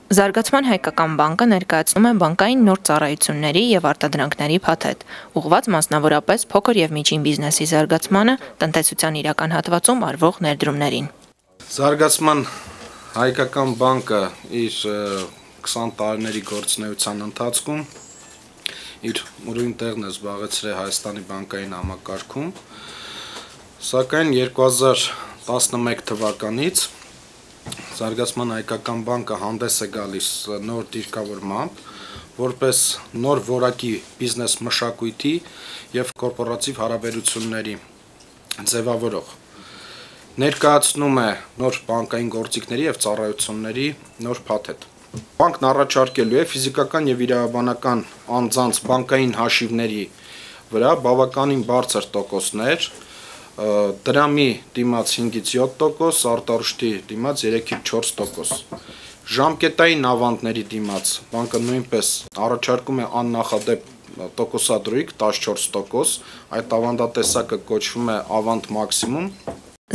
Զարգացման հայկական բանկը ներկայացնում է բանկային նոր ծառայությունների և արտադրանքների փաթեթ, ուղղված մասնավորապես փոքր և միջին բիզնեսի զարգացմանը, տնտեսության իրական հատվածում արվող ներդրումներին։ Զարգացման հայկական բանկը իր 20 տարիների գործունեության ընթացքում իր ուրույն տեղն է զբաղեցրել Հայաստանի բանկային համակարգում, սակայն 2011 թվականից Զարգացման հայկական բանկը հանդես է գալիս նոր դիրքավորմամբ, որպես նոր որակի բիզնես մշակույթի և կորպորատիվ հարաբերությունների ձևավորող։ Ներկայացնում է նոր բանկային գործիքների և ծառայությունների նոր փաթեթ։ Բանկն առաջարկելու է ֆիզիկական և իրավաբանական անձանց բանկային հաշիվների վրա բավականին բարձր տոկոսներ, դրամի դիմաց 5-ից 7%, արտարժույթի դիմաց 3-ից 4%։ Ժամկետային ավանդների դիմաց բանկը նույնպես առաջարկում է աննախադեպ տոկոսադրույք 14%, այդ ավանդատեսակը կոչվում է ավանդ մաքսիմում։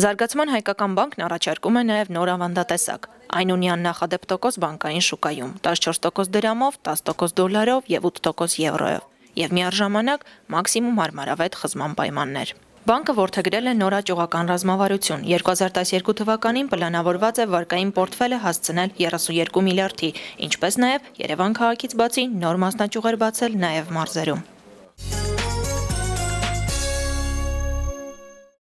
Զարգացման հայկական բանկն առաջարկում է նաև նոր ավանդատեսակ։ Այն ունի աննախադեպ տոկոս բանկային շուկայում, 14% դրամով, 10% դոլարով և 8% եվրոյով, և միառժամանակ մաքսիմում հարմարավետ խզման պայմաններ։ Բանկը որդեգրել է նոր աճողական ռազմավարություն։ 2012 թվականին պլանավորված է վարկային պորտֆելը հասցնել 32 միլիարդի, ինչպես նաև Երևան քաղաքից բացի նոր մասնաճյուղեր բացել նաև մարզերում։